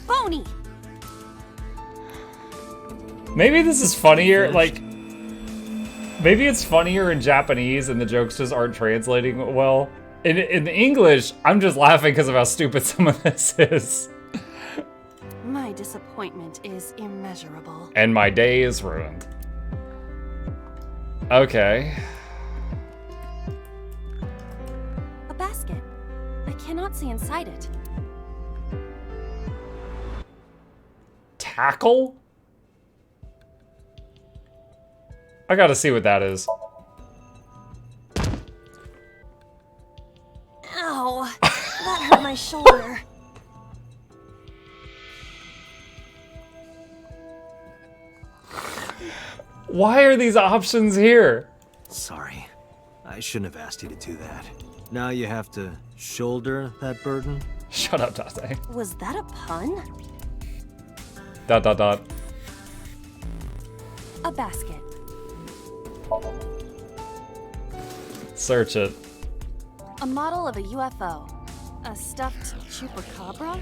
phony! Maybe this is funnier, like... Maybe it's funnier in Japanese and the jokes just aren't translating well. In English, I'm just laughing because of how stupid some of this is. My disappointment is immeasurable. And my day is ruined. Okay. A basket. I cannot see inside it. Tackle? I gotta see what that is. Ow! That hurt my shoulder. Why are these options here? Sorry. I shouldn't have asked you to do that. Now you have to shoulder that burden? Shut up, Date. Was that a pun? ... A basket. Search it. A model of a UFO. A stuffed chupacabra.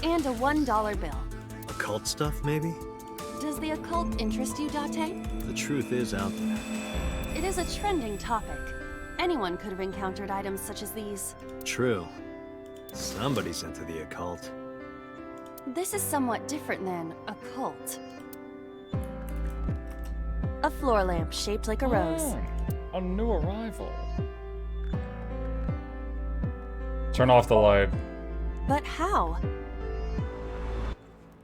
And a $1 bill. Occult stuff, maybe? Does the occult interest you, Date? The truth is out there. It is a trending topic. Anyone could have encountered items such as these. True. Somebody's into the occult. This is somewhat different than a cult. A floor lamp shaped like a rose. A new arrival. Turn off the light. But how?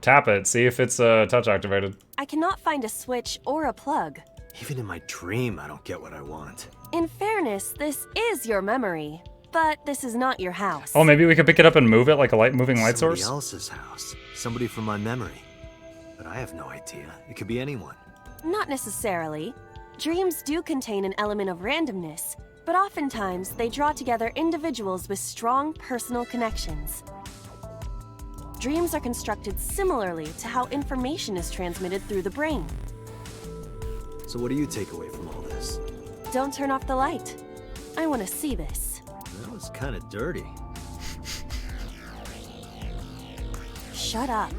Tap it, see if it's touch activated. I cannot find a switch or a plug. Even in my dream, I don't get what I want. In fairness, this is your memory, but this is not your house. Oh, maybe we could pick it up and move it like a moving light source? Somebody else's house. Somebody from my memory. But I have no idea. It could be anyone. Not necessarily. Dreams do contain an element of randomness, but oftentimes they draw together individuals with strong personal connections. Dreams are constructed similarly to how information is transmitted through the brain. So what do you take away from all this? Don't turn off the light. I want to see this. That was kind of dirty. Shut up.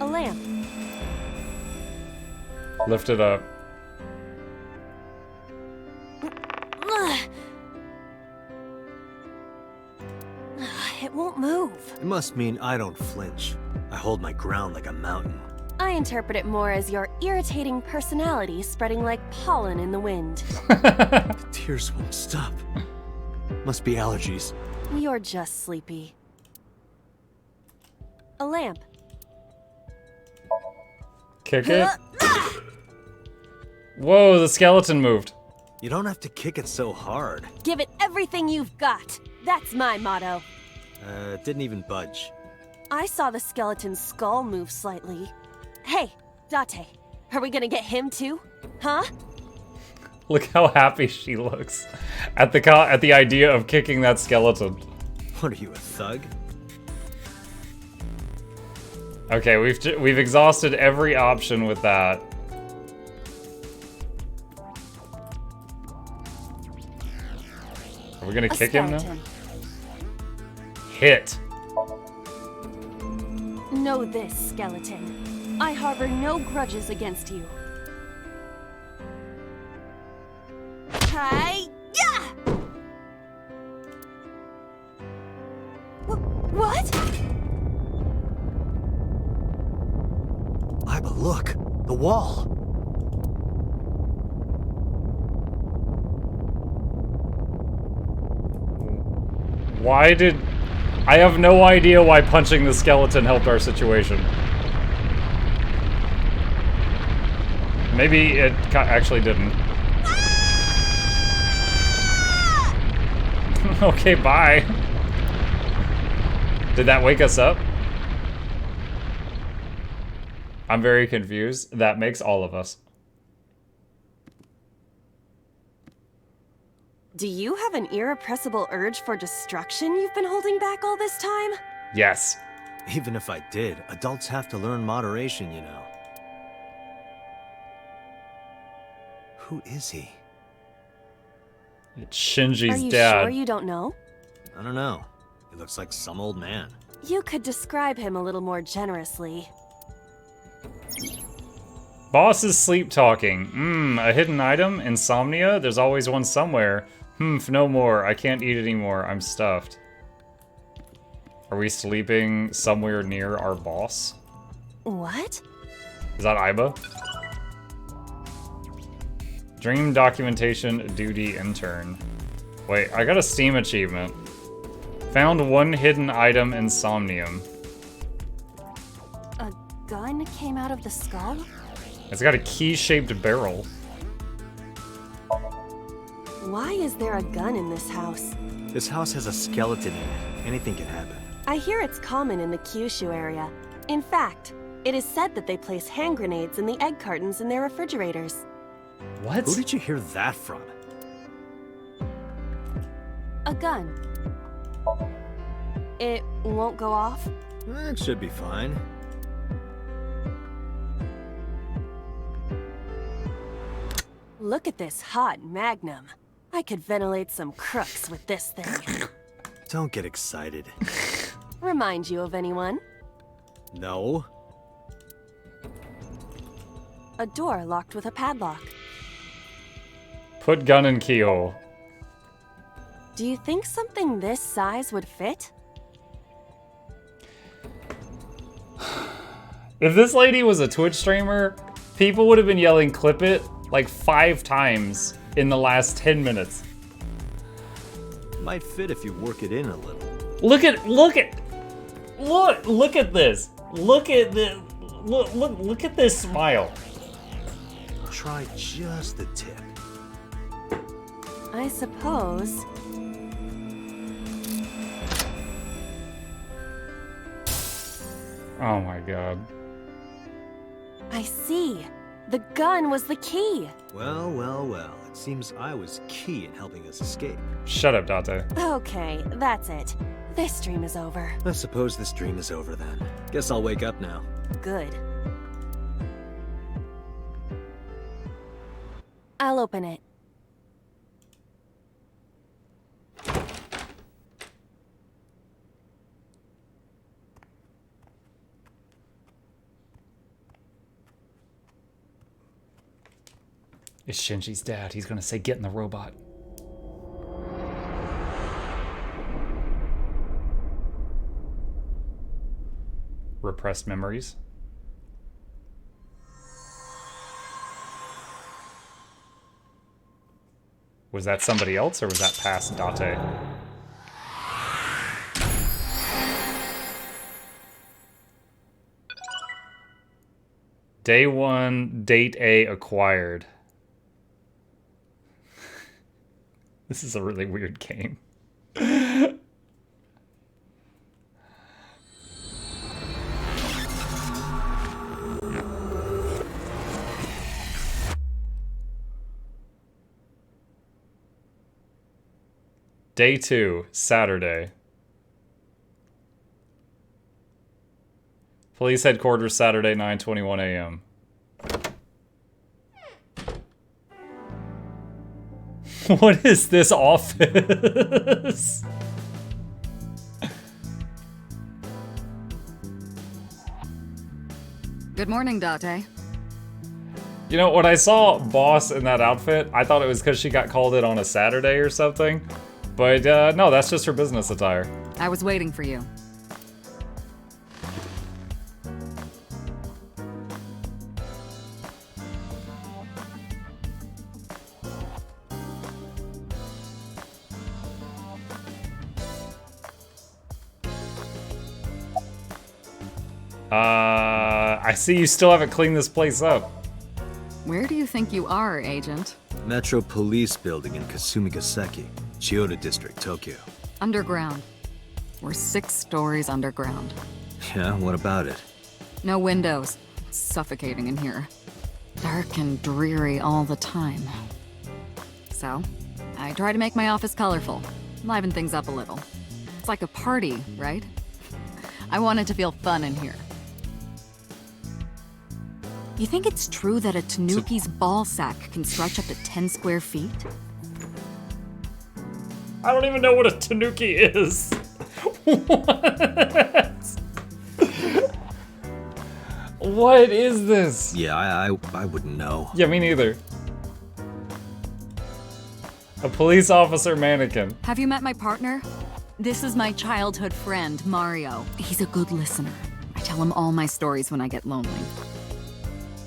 A lamp. Lift it up. It won't move. It must mean I don't flinch. I hold my ground like a mountain. I interpret it more as your irritating personality spreading like pollen in the wind. The tears won't stop. Must be allergies. You're just sleepy. A lamp. Kick it. Whoa, the skeleton moved. You don't have to kick it so hard. Give it everything you've got. That's my motto. It didn't even budge. I saw the skeleton's skull move slightly. Hey, Date, are we gonna get him too? Huh? Look how happy she looks at the idea of kicking that skeleton. What are you, a thug? Okay, we've exhausted every option with that. Are we gonna kick him now? Hit. Know this, skeleton. I harbor no grudges against you. Hi-ya! What? Iba, look! The wall! Why did... I have no idea why punching the skeleton helped our situation. Maybe it actually didn't. Okay, bye. Did that wake us up? I'm very confused. That makes all of us. Do you have an irrepressible urge for destruction you've been holding back all this time? Yes. Even if I did, adults have to learn moderation, you know. Who is he? It's Shinji's Are you dad. sure you don't know? I don't know. He looks like some old man. You could describe him a little more generously. Boss is sleep talking. A hidden item? Insomnia? There's always one somewhere. No more. I can't eat anymore. I'm stuffed. Are we sleeping somewhere near our boss? What? Is that Iba? Dream documentation duty intern. Wait, I got a Steam achievement. Found one hidden item in Somnium. A gun came out of the skull? It's got a key-shaped barrel. Why is there a gun in this house? This house has a skeleton in it. Anything can happen. I hear it's common in the Kyushu area. In fact, it is said that they place hand grenades in the egg cartons in their refrigerators. What? Who did you hear that from? A gun. It won't go off? It should be fine. Look at this hot magnum. I could ventilate some crooks with this thing. Don't get excited. Remind you of anyone? No. A door locked with a padlock. Put gun in keyhole. Do you think something this size would fit? If this lady was a Twitch streamer, people would have been yelling clip it like 5 times in the last 10 minutes. Might fit if you work it in a little. Look at this. Look at this smile. Try just the tip. I suppose. Oh my god. I see. The gun was the key. Well, well, well. It seems I was key in helping us escape. Shut up, Date. Okay, that's it. This dream is over. I suppose this dream is over then. Guess I'll wake up now. Good. I'll open it. It's Shinji's dad. He's gonna say, get in the robot. Repressed memories. Was that somebody else or was that past Date? Day 1, date A acquired. This is a really weird game. Day 2, Saturday. Police headquarters, Saturday, 9:21 a.m. What is this office? Good morning, Date. You know, when I saw Boss in that outfit, I thought it was because she got called in on a Saturday or something. But no, that's just her business attire. I was waiting for you. I see you still haven't cleaned this place up. Where do you think you are, Agent? Metro Police Building in Kasumigaseki, Chiyoda District, Tokyo. Underground. We're 6 stories underground. Yeah, what about it? No windows. It's suffocating in here. Dark and dreary all the time. So, I try to make my office colorful, liven things up a little. It's like a party, right? I want it to feel fun in here. You think it's true that a Tanuki's ball sack can stretch up to 10 square feet? I don't even know what a tanuki is. What? What is this? Yeah, I wouldn't know. Yeah, me neither. A police officer mannequin. Have you met my partner? This is my childhood friend, Mario. He's a good listener. I tell him all my stories when I get lonely.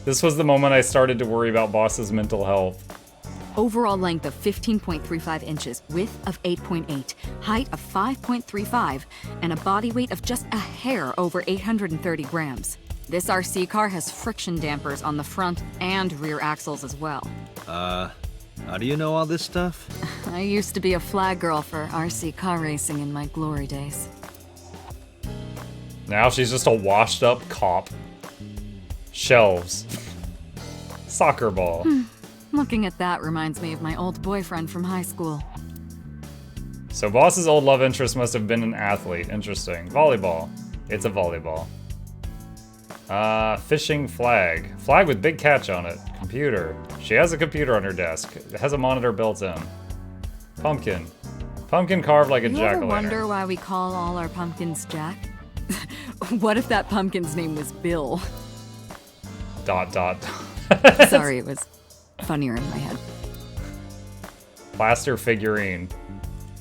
This was the moment I started to worry about Boss's mental health. Overall length of 15.35 inches, width of 8.8, height of 5.35, and a body weight of just a hair over 830 grams. This RC car has friction dampers on the front and rear axles as well. How do you know all this stuff? I used to be a flag girl for RC car racing in my glory days. Now she's just a washed up cop. Shelves. Soccer ball. Looking at that reminds me of my old boyfriend from high school. So Boss's old love interest must have been an athlete. Interesting. Volleyball. It's a volleyball. Fishing flag. Flag with big catch on it. Computer. She has a computer on her desk. It has a monitor built in. Pumpkin. Pumpkin carved like a You ever jack-o'-lantern. wonder why we call all our pumpkins Jack? What if that pumpkin's name was Bill? ... Sorry, it was funnier in my head. Plaster figurine.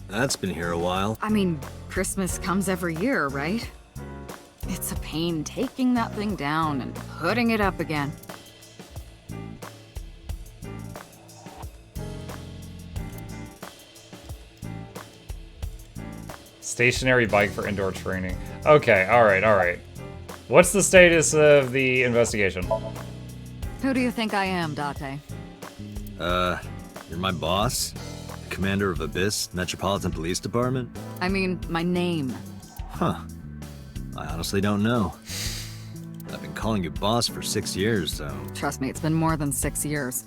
That's been here a while. I mean, Christmas comes every year, right? It's a pain taking that thing down and putting it up again. Stationary bike for indoor training. Okay, alright. What's the status of the investigation? Who do you think I am, Date? You're my boss? Commander of Abyss Metropolitan Police Department? I mean, my name. Huh. I honestly don't know. I've been calling you boss for 6 years, so... Trust me, it's been more than 6 years.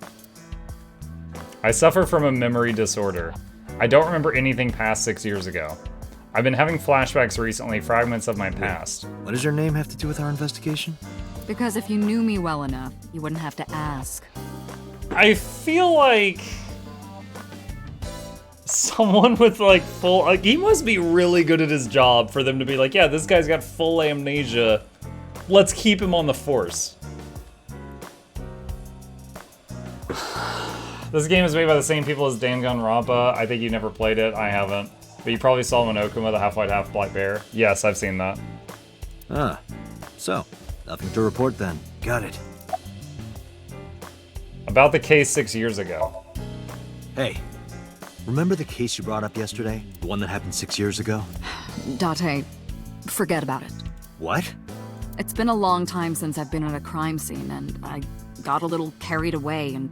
I suffer from a memory disorder. I don't remember anything past 6 years ago. I've been having flashbacks recently, fragments of my past. What does your name have to do with our investigation? Because if you knew me well enough, you wouldn't have to ask. I feel like someone with like full, like he must be really good at his job for them to be like, yeah, this guy's got full amnesia. Let's keep him on the force. This game is made by the same people as Danganronpa. I think you never played it. I haven't. But you probably saw Monokuma, the half-white, half-black bear. Yes, I've seen that. Ah. So, nothing to report then. Got it. About the case 6 years ago. Hey, remember the case you brought up yesterday? The one that happened 6 years ago? Date, forget about it. What? It's been a long time since I've been at a crime scene, and I got a little carried away, and...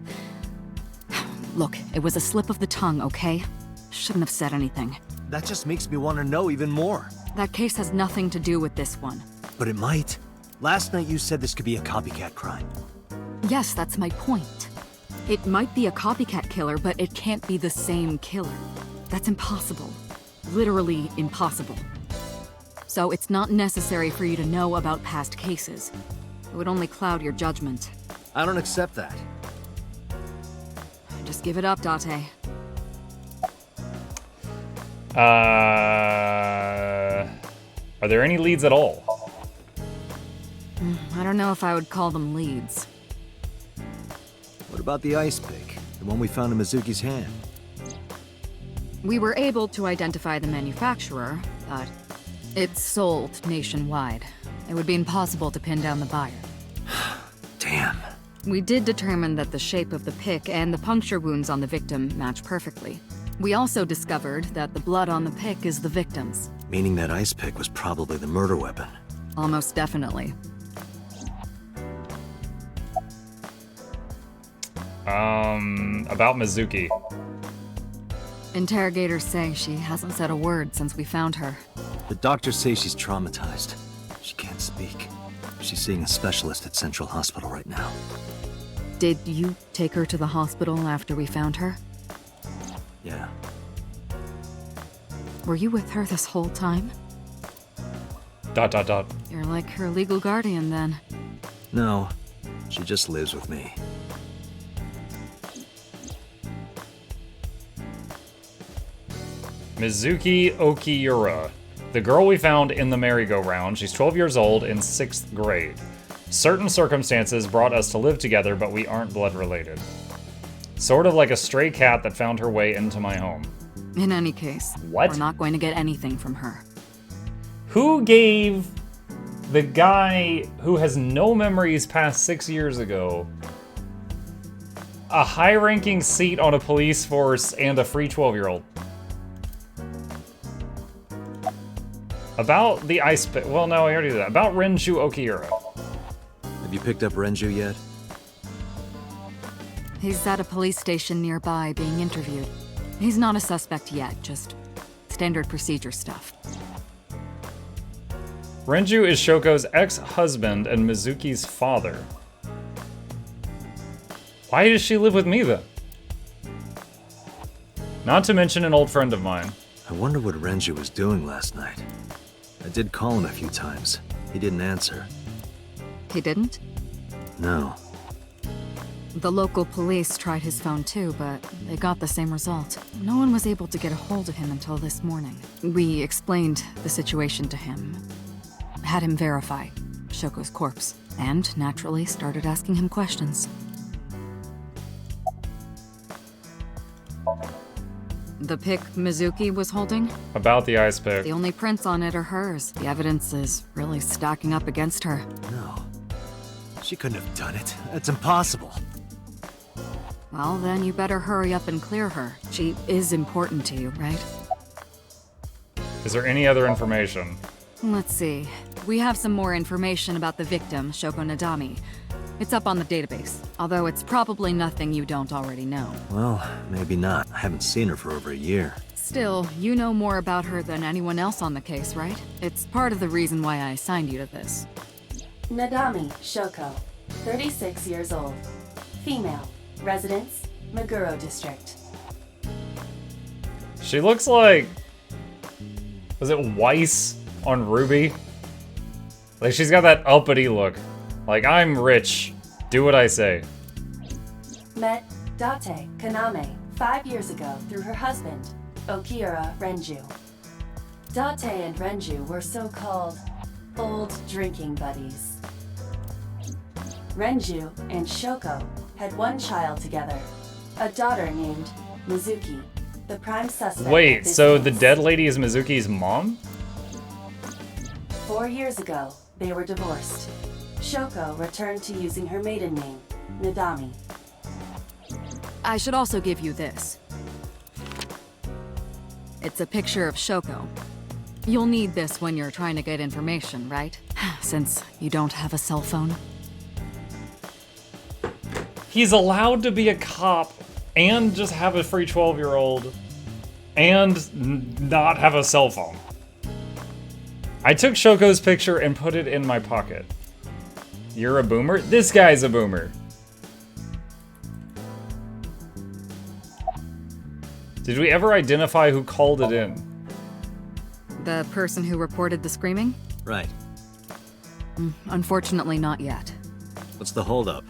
Look, it was a slip of the tongue, okay? Shouldn't have said anything. That just makes me want to know even more. That case has nothing to do with this one. But it might. Last night you said this could be a copycat crime. Yes, that's my point. It might be a copycat killer, but it can't be the same killer. That's impossible. Literally impossible. So it's not necessary for you to know about past cases. It would only cloud your judgment. I don't accept that. Just give it up, Date. Are there any leads at all? I don't know if I would call them leads. What about the ice pick? The one we found in Mizuki's hand? We were able to identify the manufacturer, but it's sold nationwide. It would be impossible to pin down the buyer. Damn. We did determine that the shape of the pick and the puncture wounds on the victim match perfectly. We also discovered that the blood on the pick is the victim's. Meaning that ice pick was probably the murder weapon. Almost definitely. About Mizuki. Interrogators say she hasn't said a word since we found her. The doctors say she's traumatized. She can't speak. She's seeing a specialist at Central Hospital right now. Did you take her to the hospital after we found her? Yeah. Were you with her this whole time? ... You're like her legal guardian, then. No, she just lives with me. Mizuki Okiura. The girl we found in the merry-go-round. She's 12 years old in 6th grade. Certain circumstances brought us to live together, but we aren't blood related. Sort of like a stray cat that found her way into my home. In any case, What? we're not going to get anything from her. Who gave the guy who has no memories past 6 years ago a high-ranking seat on a police force and a free 12-year-old? About the ice pit. Well, no, I already did that. About Renju Okiura. Have you picked up Renju yet? He's at a police station nearby being interviewed. He's not a suspect yet, just standard procedure stuff. Renju is Shoko's ex-husband and Mizuki's father. Why does she live with me then? Not to mention an old friend of mine. I wonder what Renju was doing last night. I did call him a few times. He didn't answer. He didn't? No. The local police tried his phone too, but they got the same result. No one was able to get a hold of him until this morning. We explained the situation to him, had him verify Shoko's corpse, and naturally started asking him questions. The pic Mizuki was holding? About the ice pick. The only prints on it are hers. The evidence is really stacking up against her. No. She couldn't have done it. That's impossible. Well, then you better hurry up and clear her. She is important to you, right? Is there any other information? Let's see. We have some more information about the victim, Shoko Nadami. It's up on the database, although it's probably nothing you don't already know. Well, maybe not. I haven't seen her for over a year. Still, you know more about her than anyone else on the case, right? It's part of the reason why I assigned you to this. Nadami Shoko, 36 years old. Female. Residence, Meguro District. She looks like... Was it Weiss on Ruby? Like, she's got that uppity look. Like, I'm rich. Do what I say. Met Date Kaname 5 years ago through her husband, Okiura Renju. Date and Renju were so-called old drinking buddies. Renju and Shoko had one child together, a daughter named Mizuki, the prime suspect. Wait, so the dead lady is Mizuki's mom? 4 years ago, they were divorced. Shoko returned to using her maiden name, Nadami. I should also give you this. It's a picture of Shoko. You'll need this when you're trying to get information, right? Since you don't have a cell phone. He's allowed to be a cop and just have a free 12-year-old and not have a cell phone. I took Shoko's picture and put it in my pocket. You're a boomer? This guy's a boomer. Did we ever identify who called it in? The person who reported the screaming? Right. Unfortunately, not yet. What's the holdup?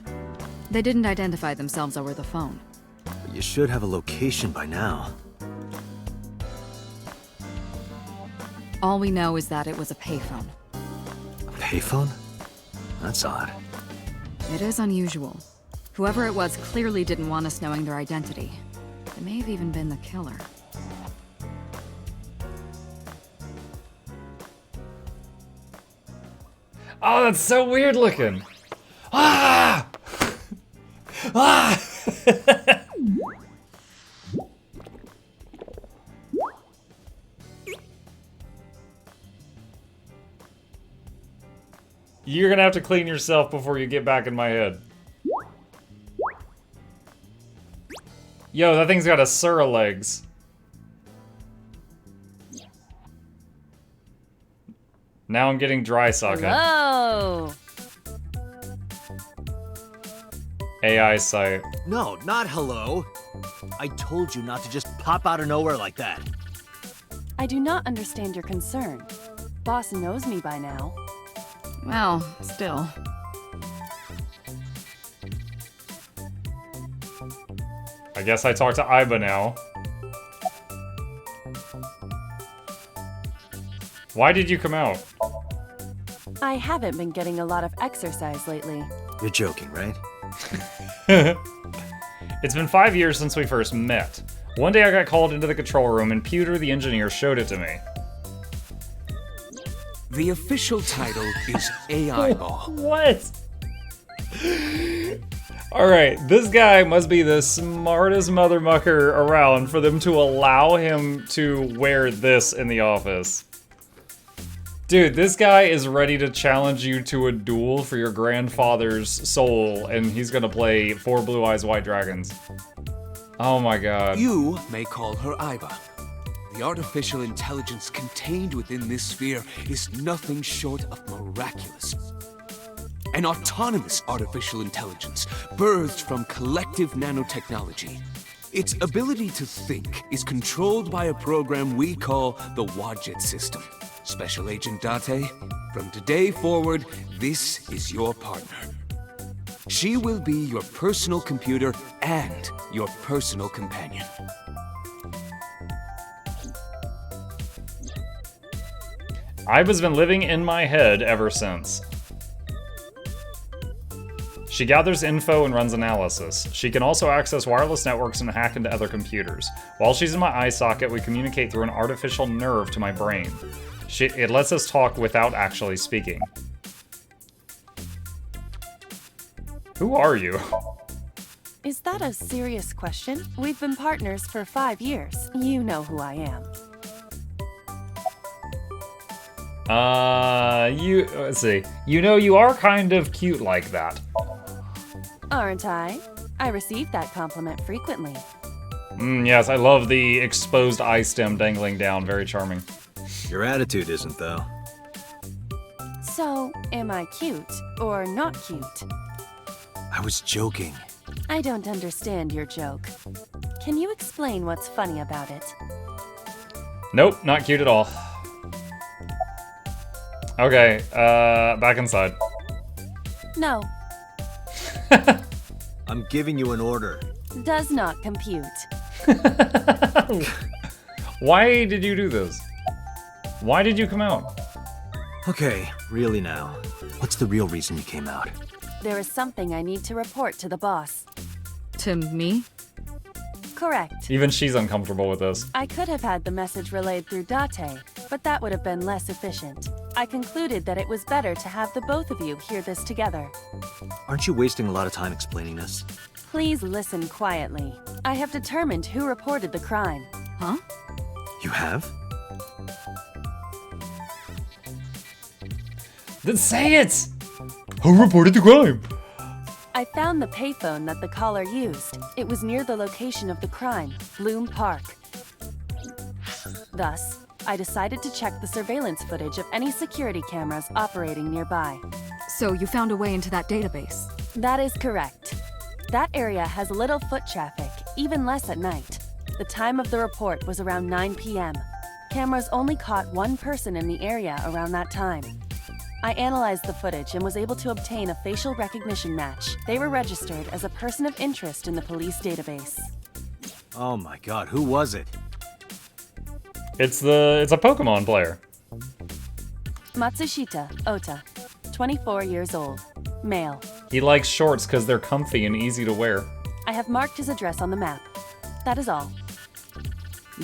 They didn't identify themselves over the phone. But you should have a location by now. All we know is that it was a payphone. A payphone? That's odd. It is unusual. Whoever it was clearly didn't want us knowing their identity. It may have even been the killer. Oh, that's so weird looking. Ah! Ah! You're gonna have to clean yourself before you get back in my head. Yo, that thing's got a Sura legs. Now I'm getting dry socket. Hello! AI site. No, not hello. I told you not to just pop out of nowhere like that. I do not understand your concern. Boss knows me by now. Well, still. I guess I talk to Aiba now. Why did you come out? I haven't been getting a lot of exercise lately. You're joking, right? It's been 5 years since we first met. One day I got called into the control room and Pewter the engineer showed it to me. The official title is AI Ball. What? Alright, this guy must be the smartest mother mucker around for them to allow him to wear this in the office. Dude, this guy is ready to challenge you to a duel for your grandfather's soul, and he's gonna play 4 Blue Eyes White Dragons. Oh my god. You may call her Aiba. The artificial intelligence contained within this sphere is nothing short of miraculous. An autonomous artificial intelligence birthed from collective nanotechnology. Its ability to think is controlled by a program we call the Wadjet system. Special Agent Date, from today forward, this is your partner. She will be your personal computer and your personal companion. Aiba's been living in my head ever since. She gathers info and runs analysis. She can also access wireless networks and hack into other computers. While she's in my eye socket, we communicate through an artificial nerve to my brain. It lets us talk without actually speaking. Who are you? Is that a serious question? We've been partners for 5 years. You know who I am. Let's see. You know, you are kind of cute like that. Aren't I? I receive that compliment frequently. Yes, I love the exposed eye stem dangling down. Very charming. Your attitude isn't, though. So, am I cute or not cute? I was joking. I don't understand your joke. Can you explain what's funny about it? Nope, not cute at all. Okay, back inside. No, I'm giving you an order. does not compute. Why did you do this? Why did you come out? Okay, really now. What's the real reason you came out? There is something I need to report to the boss. To me? Correct. Even she's uncomfortable with this. I could have had the message relayed through Date, but that would have been less efficient. I concluded that it was better to have the both of you hear this together. Aren't you wasting a lot of time explaining this? Please listen quietly. I have determined who reported the crime. Huh? You have? Then say it! Who reported the crime? I found the payphone that the caller used. It was near the location of the crime, Bloom Park. Thus, I decided to check the surveillance footage of any security cameras operating nearby. So you found a way into that database? That is correct. That area has little foot traffic, even less at night. The time of the report was around 9 p.m. Cameras only caught one person in the area around that time. I analyzed the footage and was able to obtain a facial recognition match. They were registered as a person of interest in the police database. Oh my god, who was it? It's a Pokemon player. Matsushita Ota, 24 years old, male. He likes shorts because they're comfy and easy to wear. I have marked his address on the map. That is all.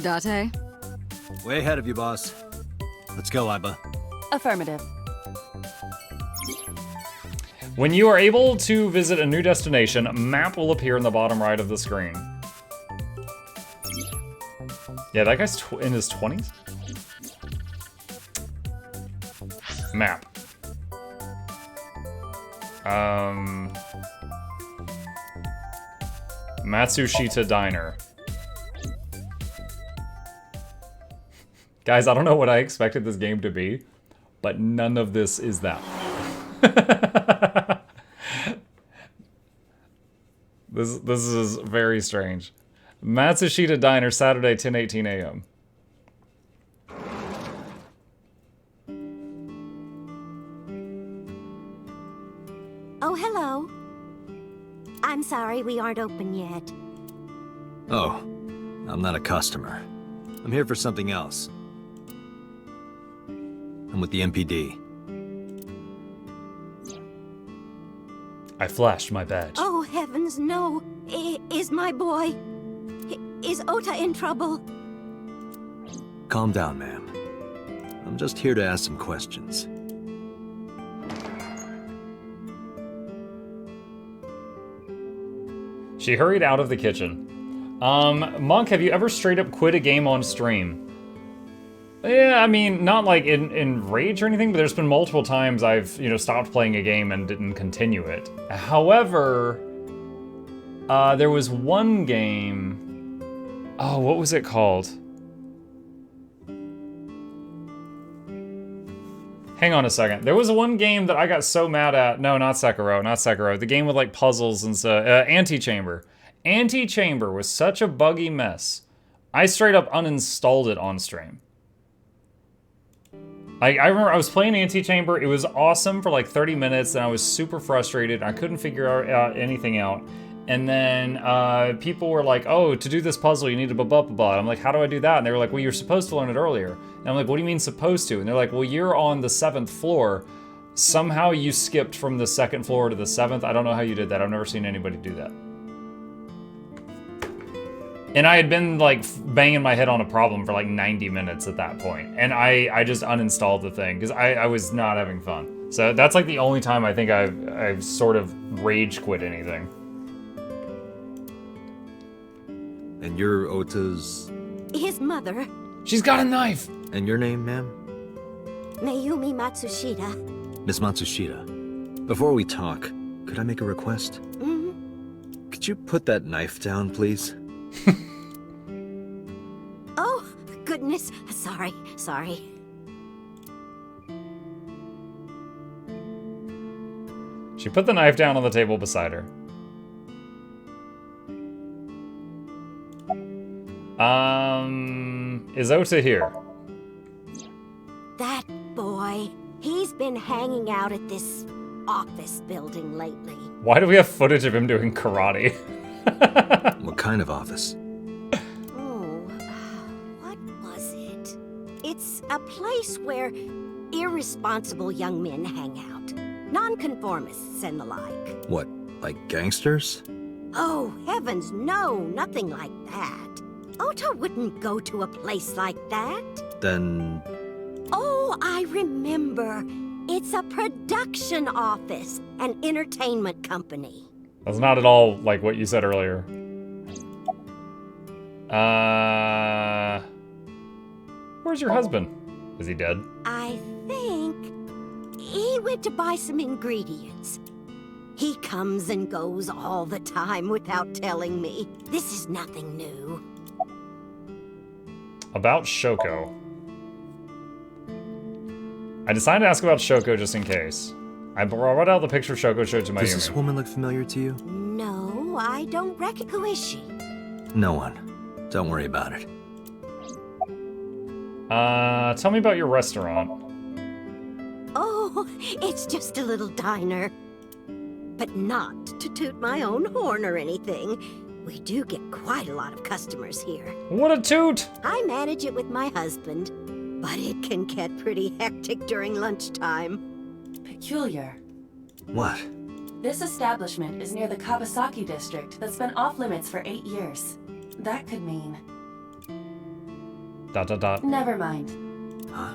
Date? Way ahead of you, boss. Let's go, Aiba. Affirmative. When you are able to visit a new destination, a map will appear in the bottom right of the screen. Yeah, that guy's in his 20s? Map. Matsushita Diner. Guys, I don't know what I expected this game to be, but none of this is that. This is very strange. Matsushita Diner, Saturday, 10:18 a.m. Oh, hello. I'm sorry we aren't open yet. Oh, I'm not a customer. I'm here for something else. I'm with the MPD. I flashed my badge. Oh, heavens, no. Is my boy... Is Ota in trouble? Calm down, ma'am. I'm just here to ask some questions. She hurried out of the kitchen. Monk, have you ever straight up quit a game on stream? Yeah, I mean, not like in rage or anything, but there's been multiple times I've, you know, stopped playing a game and didn't continue it. However, there was one game... Oh, what was it called? Hang on a second. There was one game that I got so mad at. No, not Sekiro, not Sekiro. The game with like puzzles and stuff. Antechamber. Antechamber was such a buggy mess. I straight up uninstalled it on stream. I remember I was playing Antechamber. It was awesome for like 30 minutes, and I was super frustrated. I couldn't figure out anything out. And then people were like, "Oh, to do this puzzle, you need to blah blah blah blah." I'm like, "How do I do that?" And they were like, "Well, you're supposed to learn it earlier." And I'm like, "What do you mean supposed to?" And they're like, "Well, you're on the 7th floor. Somehow you skipped from the 2nd floor to the 7th. I don't know how you did that. I've never seen anybody do that." And I had been like banging my head on a problem for like 90 minutes at that point. And I just uninstalled the thing because I was not having fun. So that's like the only time I think I've sort of rage quit anything. And you're Ota's... His mother, She's got a knife! And your name, ma'am? Mayumi Matsushita. Miss Matsushita. Before we talk, could I make a request? Mm-hmm. Could you put that knife down, please? Oh, goodness. Sorry. She put the knife down on the table beside her. Is Ota here? That boy, he's been hanging out at this office building lately. Why do we have footage of him doing karate? What kind of office? Oh, what was it? It's a place where irresponsible young men hang out. Nonconformists and the like. What, like gangsters? Oh, heavens, no, nothing like that. Ota wouldn't go to a place like that. Then... Oh, I remember. It's a production office, an entertainment company. That's not at all like what you said earlier. Where's your husband? Is he dead? I think he went to buy some ingredients. He comes and goes all the time without telling me. This is nothing new. About Shoko. I decided to ask about Shoko just in case. I brought out the picture Shoko showed to Mayumi. Does this woman look familiar to you? No, I don't reckon. Who is she? No one. Don't worry about it. Tell me about your restaurant. Oh, it's just a little diner. But not to toot my own horn or anything. We do get quite a lot of customers here. What a toot! I manage it with my husband, but it can get pretty hectic during lunchtime. Peculiar. What? This establishment is near the Kawasaki district that's been off limits for 8 years. That could mean... ... Never mind. Huh?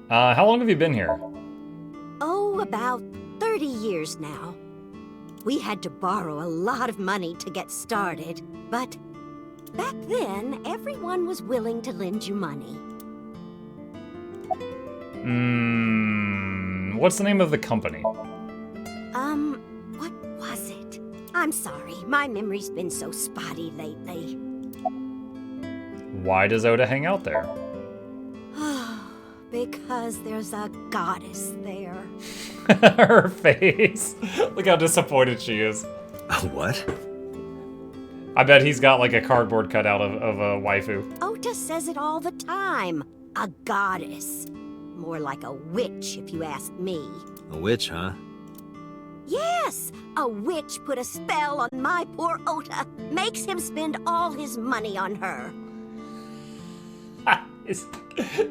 How long have you been here? Oh, about 30 years now. We had to borrow a lot of money to get started, but back then, everyone was willing to lend you money. What's the name of the company? What was it? I'm sorry, my memory's been so spotty lately. Why does Ota hang out there? Because there's a goddess there. Her face. Look how disappointed she is. What? I bet he's got like a cardboard cutout of a waifu. Ota says it all the time. A goddess. More like a witch, if you ask me. A witch, huh? Yes! A witch put a spell on my poor Ota. Makes him spend all his money on her. Is he